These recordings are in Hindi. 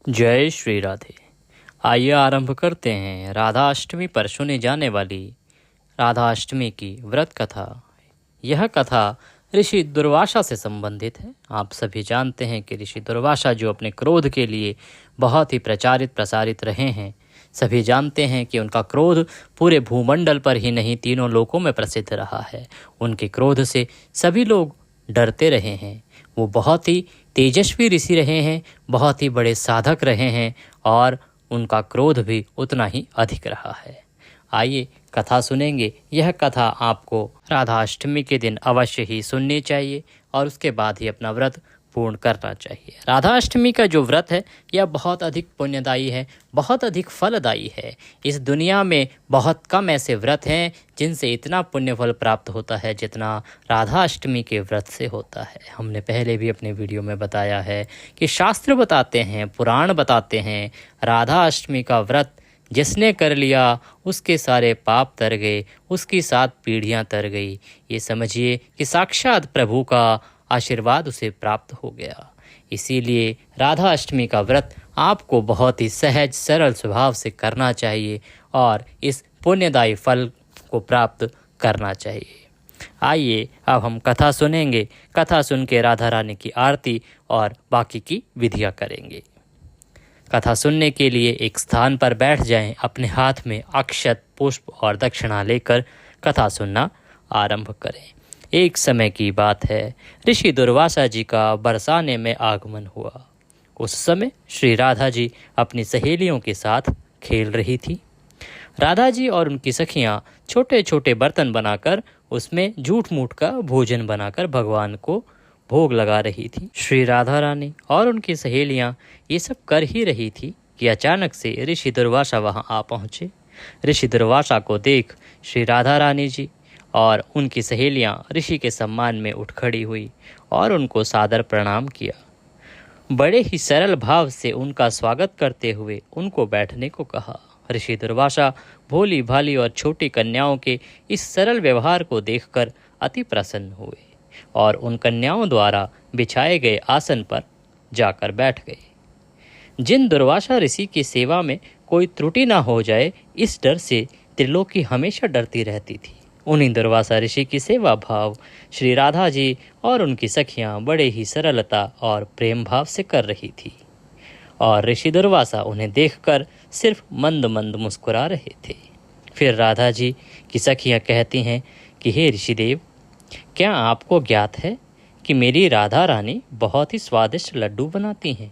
जय श्री राधे। आइए आरंभ करते हैं राधा अष्टमी पर सुनी जाने वाली राधा अष्टमी की व्रत कथा। यह कथा ऋषि दुर्वासा से संबंधित है। आप सभी जानते हैं कि ऋषि दुर्वासा जो अपने क्रोध के लिए बहुत ही प्रसारित रहे हैं। सभी जानते हैं कि उनका क्रोध पूरे भूमंडल पर ही नहीं, तीनों लोकों में प्रसिद्ध रहा है। उनके क्रोध से सभी लोग डरते रहे हैं। वो बहुत ही तेजस्वी ऋषि रहे हैं, बहुत ही बड़े साधक रहे हैं और उनका क्रोध भी उतना ही अधिक रहा है। आइए कथा सुनेंगे। यह कथा आपको राधाष्टमी के दिन अवश्य ही सुननी चाहिए और उसके बाद ही अपना व्रत पूर्ण करना चाहिए। राधाष्टमी का जो व्रत है यह बहुत अधिक पुण्यदायी है, बहुत अधिक फलदायी है। इस दुनिया में बहुत कम ऐसे व्रत हैं जिनसे इतना पुण्य फल प्राप्त होता है जितना राधाष्टमी के व्रत से होता है। हमने पहले भी अपने वीडियो में बताया है कि शास्त्र बताते हैं, पुराण बताते हैं, राधाष्टमी का व्रत जिसने कर लिया उसके सारे पाप तर गए, उसकी 7 पीढ़ियां तर गई। ये समझिए कि साक्षात प्रभु का आशीर्वाद उसे प्राप्त हो गया। इसीलिए राधा अष्टमी का व्रत आपको बहुत ही सहज सरल स्वभाव से करना चाहिए और इस पुण्यदायी फल को प्राप्त करना चाहिए। आइए अब हम कथा सुनेंगे। कथा सुन के राधा रानी की आरती और बाकी की विधियां करेंगे। कथा सुनने के लिए एक स्थान पर बैठ जाएं, अपने हाथ में अक्षत, पुष्प और दक्षिणा लेकर कथा सुनना आरंभ करें। एक समय की बात है, ऋषि दुर्वासा जी का बरसाने में आगमन हुआ। उस समय श्री राधा जी अपनी सहेलियों के साथ खेल रही थी। राधा जी और उनकी सखियां छोटे छोटे बर्तन बनाकर उसमें झूठ मूठ का भोजन बनाकर भगवान को भोग लगा रही थी। श्री राधा रानी और उनकी सहेलियां ये सब कर ही रही थी कि अचानक से ऋषि दुर्वासा वहां आ पहुंचे। ऋषि दुर्वासा को देख श्री राधा रानी जी और उनकी सहेलियां ऋषि के सम्मान में उठ खड़ी हुई और उनको सादर प्रणाम किया। बड़े ही सरल भाव से उनका स्वागत करते हुए उनको बैठने को कहा। ऋषि दुर्वासा भोली भाली और छोटी कन्याओं के इस सरल व्यवहार को देखकर अति प्रसन्न हुए और उन कन्याओं द्वारा बिछाए गए आसन पर जाकर बैठ गए। जिन दुर्वासा ऋषि की सेवा में कोई त्रुटि ना हो जाए, इस डर से त्रिलोकी हमेशा डरती रहती थी। उन्हीं दुर्वासा ऋषि की सेवा भाव श्री राधा जी और उनकी सखियां बड़े ही सरलता और प्रेम भाव से कर रही थी और ऋषि दुर्वासा उन्हें देखकर सिर्फ मंद मंद मुस्कुरा रहे थे। फिर राधा जी की सखियां कहती हैं कि हे ऋषिदेव, क्या आपको ज्ञात है कि मेरी राधा रानी बहुत ही स्वादिष्ट लड्डू बनाती हैं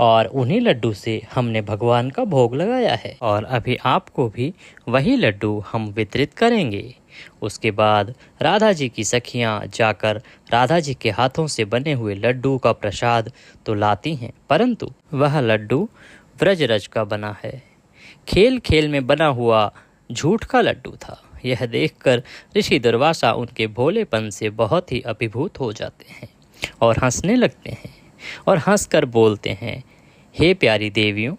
और उन्हीं लड्डू से हमने भगवान का भोग लगाया है और अभी आपको भी वही लड्डू हम वितरित करेंगे। उसके बाद राधा जी की सखियां जाकर राधा जी के हाथों से बने हुए लड्डू का प्रसाद तो लाती हैं, परंतु वह लड्डू व्रजरज का बना है, खेल खेल में बना हुआ झूठ का लड्डू था। यह देखकर ऋषि दुर्वासा उनके भोलेपन से बहुत ही अभिभूत हो जाते हैं और हंसने लगते हैं और हंसकर बोलते हैं, हे प्यारी देवियों,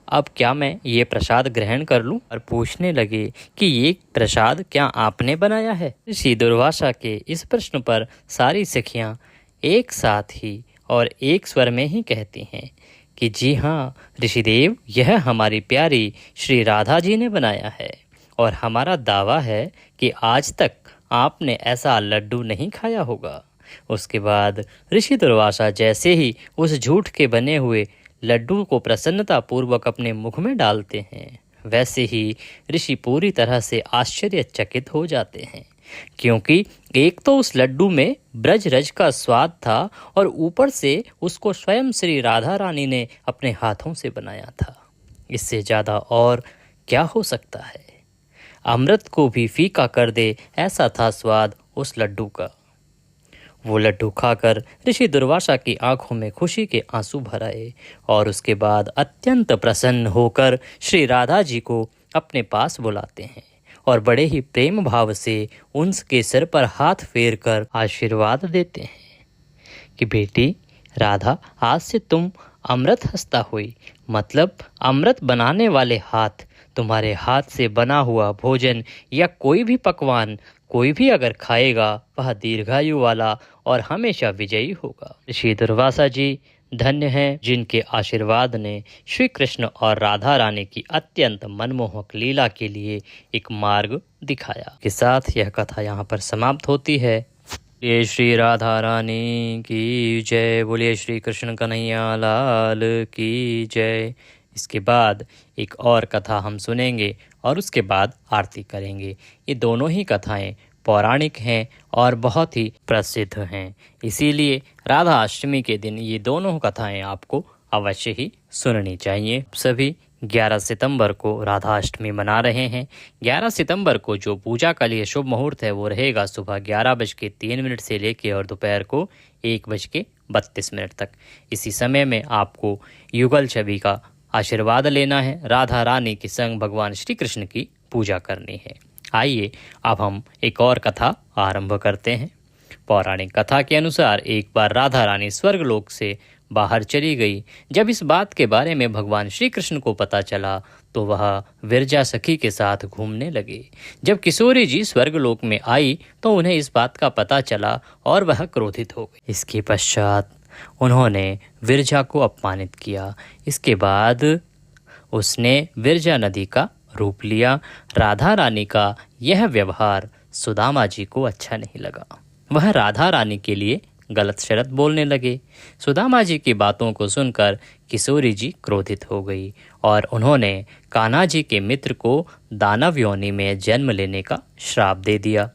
अब क्या मैं ये प्रसाद ग्रहण कर लूं? और पूछने लगे कि ये प्रसाद क्या आपने बनाया है? ऋषि दुर्वासा के इस प्रश्न पर सारी सखियां एक साथ ही और एक स्वर में ही कहती हैं कि जी हाँ ऋषिदेव, यह हमारी प्यारी श्री राधा जी ने बनाया है और हमारा दावा है कि आज तक आपने ऐसा लड्डू नहीं खाया होगा। उसके बाद ऋषि दुर्वासा जैसे ही उस झूठ के बने हुए लड्डू को प्रसन्नता पूर्वक अपने मुख में डालते हैं, वैसे ही ऋषि पूरी तरह से आश्चर्यचकित हो जाते हैं, क्योंकि एक तो उस लड्डू में ब्रजरज का स्वाद था और ऊपर से उसको स्वयं श्री राधा रानी ने अपने हाथों से बनाया था। इससे ज़्यादा और क्या हो सकता है? अमृत को भी फीका कर दे ऐसा था स्वाद उस लड्डू का। वो लड्डू खाकर ऋषि दुर्वासा की आंखों में खुशी के आंसू भर आए और उसके बाद अत्यंत प्रसन्न होकर श्री राधा जी को अपने पास बुलाते हैं और बड़े ही प्रेम भाव से उनके सिर पर हाथ फेर कर आशीर्वाद देते हैं कि बेटी राधा, आज से तुम अमृत हस्ता हुई, मतलब अमृत बनाने वाले हाथ। तुम्हारे हाथ से बना हुआ भोजन या कोई भी पकवान कोई भी अगर खाएगा वह दीर्घायु वाला और हमेशा विजयी होगा। ऋषि दुर्वासा जी धन्य हैं जिनके आशीर्वाद ने श्री कृष्ण और राधा रानी की अत्यंत मनमोहक लीला के लिए एक मार्ग दिखाया। के साथ यह कथा यहाँ पर समाप्त होती है। बोलिए श्री राधा रानी की जय, बोलिए श्री कृष्ण कन्हैया लाल की जय। इसके बाद एक और कथा हम सुनेंगे और उसके बाद आरती करेंगे। ये दोनों ही कथाएं पौराणिक हैं और बहुत ही प्रसिद्ध हैं, इसीलिए राधा अष्टमी के दिन ये दोनों कथाएं आपको अवश्य ही सुननी चाहिए। सभी 11 सितंबर को राधा अष्टमी मना रहे हैं। 11 सितंबर को जो पूजा का लिए शुभ मुहूर्त है वो रहेगा सुबह 11:03 से लेकर और दोपहर को 1:32 तक। इसी समय में आपको युगल छवि का आशीर्वाद लेना है, राधा रानी के संग भगवान श्री कृष्ण की पूजा करनी है। आइए अब हम एक और कथा आरंभ करते हैं। पौराणिक कथा के अनुसार एक बार राधा रानी स्वर्गलोक से बाहर चली गई। जब इस बात के बारे में भगवान श्री कृष्ण को पता चला तो वह विरजा सखी के साथ घूमने लगे। जब किशोरी जी स्वर्गलोक में आई तो उन्हें इस बात का पता चला और वह क्रोधित हो गई। इसके पश्चात उन्होंने विरजा को अपमानित किया। इसके बाद उसने विरजा नदी का रूप लिया। राधा रानी का यह व्यवहार सुदामा जी को अच्छा नहीं लगा। वह राधा रानी के लिए गलत शरत बोलने लगे। सुदामा जी की बातों को सुनकर किशोरी जी क्रोधित हो गई और उन्होंने कान्हा जी के मित्र को दानव योनि में जन्म लेने का श्राप दे दिया।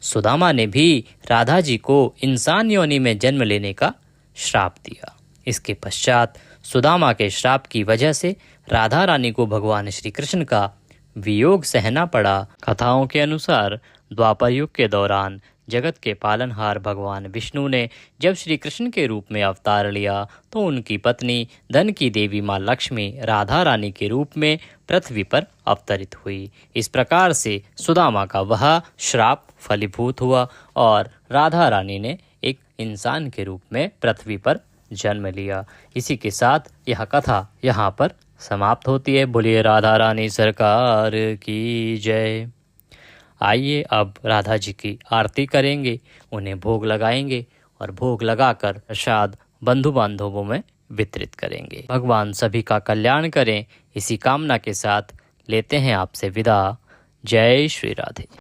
सुदामा ने भी राधा जी को इंसान योनि में जन्म लेने का श्राप दिया। इसके पश्चात सुदामा के श्राप की वजह से राधा रानी को भगवान श्री कृष्ण का वियोग सहना पड़ा। कथाओं के अनुसार द्वापर युग के दौरान जगत के पालनहार भगवान विष्णु ने जब श्री कृष्ण के रूप में अवतार लिया तो उनकी पत्नी धन की देवी माँ लक्ष्मी राधा रानी के रूप में पृथ्वी पर अवतरित हुई। इस प्रकार से सुदामा का वह श्राप फलीभूत हुआ और राधा रानी ने एक इंसान के रूप में पृथ्वी पर जन्म लिया। इसी के साथ यह कथा यहाँ पर समाप्त होती है। बोलिए राधा रानी सरकार की जय। आइए अब राधा जी की आरती करेंगे, उन्हें भोग लगाएंगे और भोग लगाकर प्रसाद बंधु बांधवों में वितरित करेंगे। भगवान सभी का कल्याण करें, इसी कामना के साथ लेते हैं आपसे विदा। जय श्री राधे।